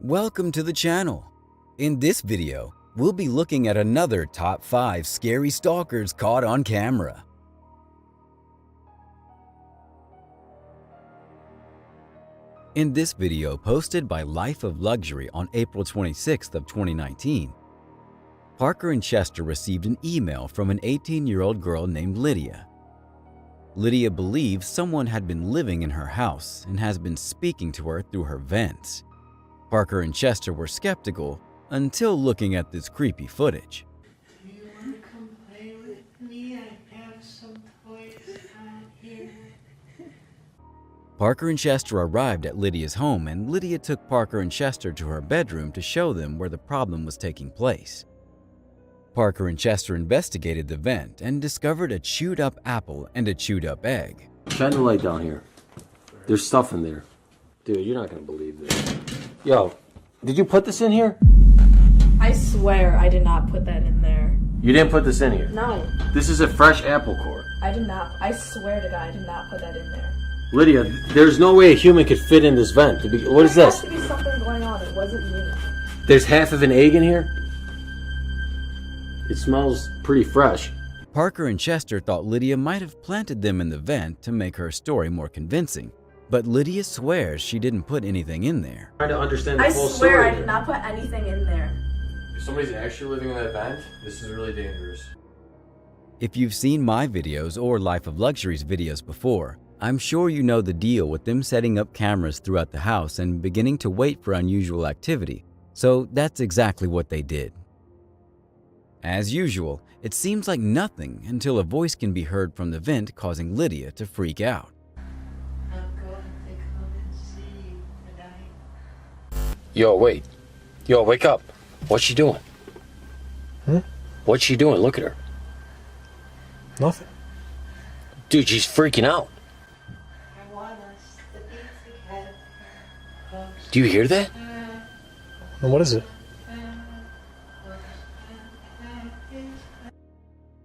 Welcome to the channel. In this video, we'll be looking at another top 5 scary stalkers caught on camera. In this video posted by Life of Luxury on April 26th of 2019, Parker and Chester received an email from an 18-year-old girl named Lydia. Lydia believes someone had been living in her house and has been speaking to her through her vents. Parker and Chester were skeptical until looking at this creepy footage. Do you want to come play with me? I have some toys out here. Parker and Chester arrived at Lydia's home, and Lydia took Parker and Chester to her bedroom to show them where the problem was taking place. Parker and Chester investigated the vent and discovered a chewed up apple and a chewed up egg. Shine the light down here. There's stuff in there. Dude, you're not gonna believe this. Yo, did you put this in here? I swear I did not put that in there. You didn't put this in here? No, This is a fresh apple core. I did not. I swear to God, I did not put that in there. Lydia, there's no way a human could fit in this vent. What is There this? has to be something going on. It wasn't me. There's half of an egg in here? It smells pretty fresh. Parker and Chester thought Lydia might have planted them in the vent to make her story more convincing, but Lydia swears she didn't put anything in there. Trying to understand the I whole swear story I here. did not put anything in there. If somebody's actually living in that vent, this is really dangerous. If you've seen my videos or Life of Luxury's videos before, I'm sure you know the deal with them setting up cameras throughout the house and beginning to wait for unusual activity, so that's exactly what they did. As usual, it seems like nothing until a voice can be heard from the vent, causing Lydia to freak out. I'm going to come and see you tonight. Yo, wait. Yo, wake up. What's she doing? What's she doing? Look at her. Nothing. Dude, she's freaking out. I want us to be together. Do you hear that? And what is it?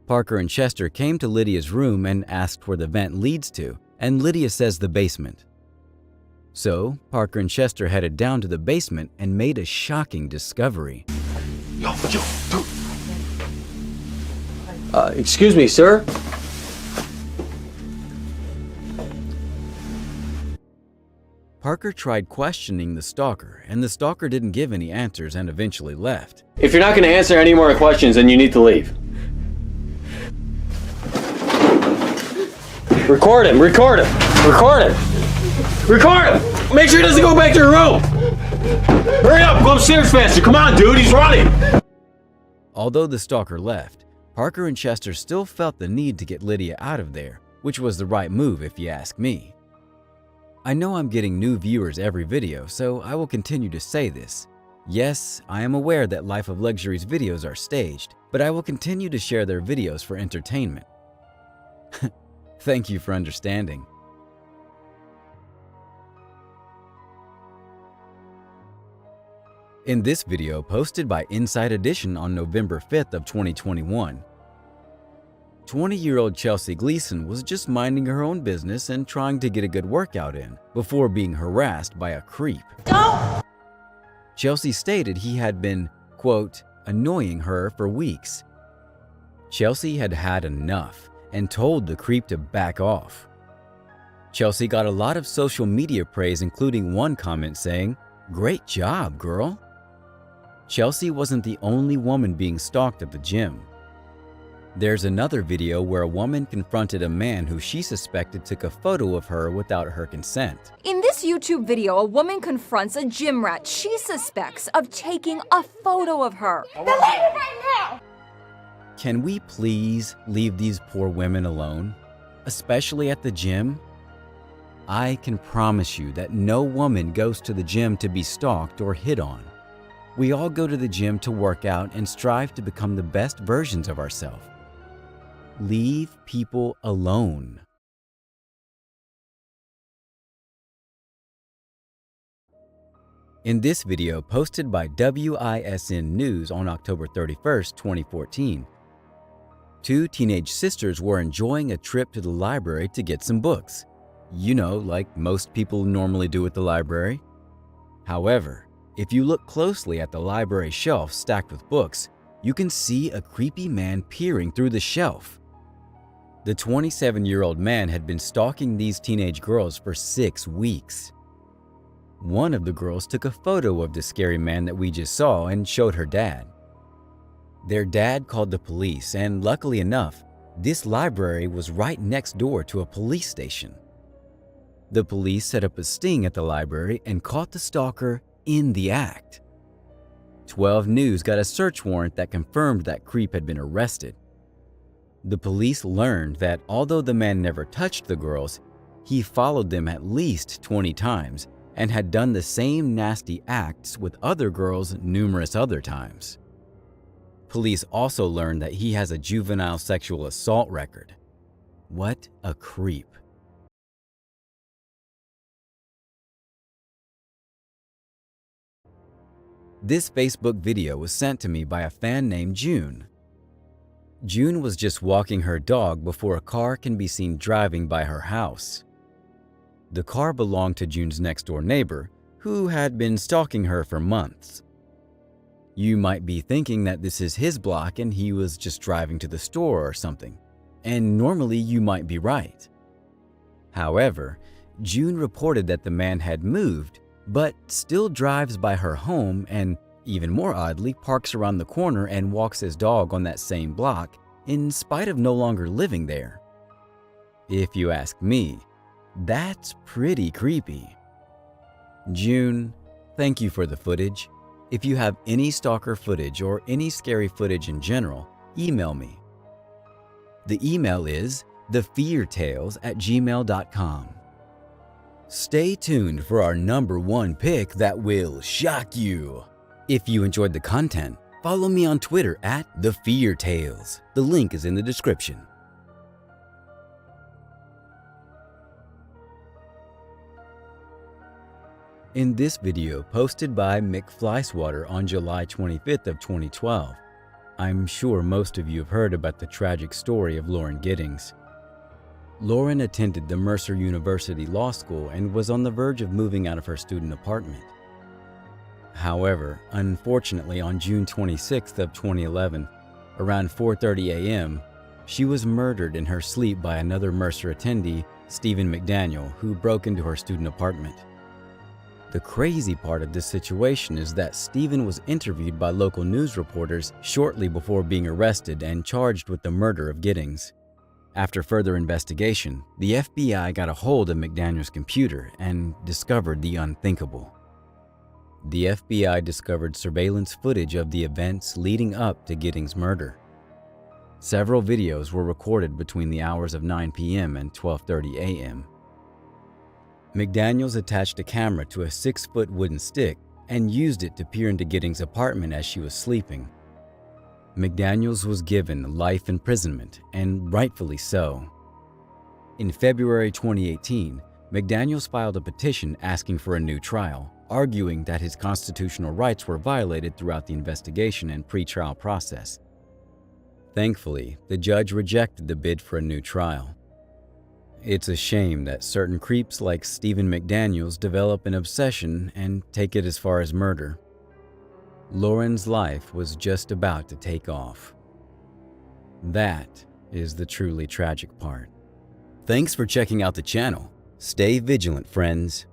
Parker and Chester came to Lydia's room and asked where the vent leads to, and Lydia says the basement. So, Parker and Chester headed down to the basement and made a shocking discovery. Yo, dude. Excuse me, sir? Parker tried questioning the stalker, and the stalker didn't give any answers and eventually left. If you're not going to answer any more questions, then you need to leave. Record him, record him, record him, record him! Make sure he doesn't go back to your room! Hurry up, go upstairs faster, come on dude, he's running! Although the stalker left, Parker and Chester still felt the need to get Lydia out of there, which was the right move if you ask me. I know I'm getting new viewers every video, so I will continue to say this. Yes, I am aware that Life of Luxury's videos are staged, but I will continue to share their videos for entertainment. Thank you for understanding. In this video posted by Inside Edition on November 5th of 2021, 20-year-old Chelsea Gleason was just minding her own business and trying to get a good workout in before being harassed by a creep. Don't! Chelsea stated he had been, quote, annoying her for weeks. Chelsea had had enough and told the creep to back off. Chelsea got a lot of social media praise, including one comment saying, "Great job, girl." Chelsea wasn't the only woman being stalked at the gym. There's another video where a woman confronted a man who she suspected took a photo of her without her consent. In this YouTube video, a woman confronts a gym rat she suspects of taking a photo of her. Can we please leave these poor women alone, especially at the gym? I can promise you that no woman goes to the gym to be stalked or hit on. We all go to the gym to work out and strive to become the best versions of ourselves. Leave people alone. In this video posted by WISN News on October 31st, 2014, 2 teenage sisters were enjoying a trip to the library to get some books. You know, like most people normally do at the library. However, if you look closely at the library shelf stacked with books, you can see a creepy man peering through the shelf. The 27-year-old man had been stalking these teenage girls for 6 weeks. One of the girls took a photo of the scary man that we just saw and showed her dad. Their dad called the police, and luckily enough, this library was right next door to a police station. The police set up a sting at the library and caught the stalker in the act. 12 News got a search warrant that confirmed that creep had been arrested. The police learned that although the man never touched the girls, he followed them at least 20 times and had done the same nasty acts with other girls numerous other times. Police also learned that he has a juvenile sexual assault record. What a creep. This Facebook video was sent to me by a fan named June. June was just walking her dog before a car can be seen driving by her house. The car belonged to June's next-door neighbor, who had been stalking her for months. You might be thinking that this is his block and he was just driving to the store or something, and normally you might be right. However, June reported that the man had moved, but still drives by her home and, even more oddly, parks around the corner and walks his dog on that same block in spite of no longer living there. If you ask me, that's pretty creepy. June, thank you for the footage. If you have any stalker footage or any scary footage in general, email me. The email is thefeartales@gmail.com. Stay tuned for our #1 pick that will shock you. If you enjoyed the content, follow me on Twitter @thefeartales. The link is in the description. In this video posted by Mick Fleiswater on July 25th of 2012, I'm sure most of you have heard about the tragic story of Lauren Giddings. Lauren attended the Mercer University Law School and was on the verge of moving out of her student apartment. However, unfortunately on June 26th of 2011, around 4:30 a.m., she was murdered in her sleep by another Mercer attendee, Stephen McDaniel, who broke into her student apartment. The crazy part of this situation is that Stephen was interviewed by local news reporters shortly before being arrested and charged with the murder of Giddings. After further investigation, the FBI got a hold of McDaniel's computer and discovered the unthinkable. The FBI discovered surveillance footage of the events leading up to Giddings' murder. Several videos were recorded between the hours of 9 p.m. and 12:30 a.m. McDaniels attached a camera to a 6-foot wooden stick and used it to peer into Giddings' apartment as she was sleeping. McDaniels was given life imprisonment, and rightfully so. In February 2018, McDaniels filed a petition asking for a new trial, arguing that his constitutional rights were violated throughout the investigation and pre-trial process. Thankfully, the judge rejected the bid for a new trial. It's a shame that certain creeps like Stephen McDaniels develop an obsession and take it as far as murder. Lauren's life was just about to take off. That is the truly tragic part. Thanks for checking out the channel. Stay vigilant, friends.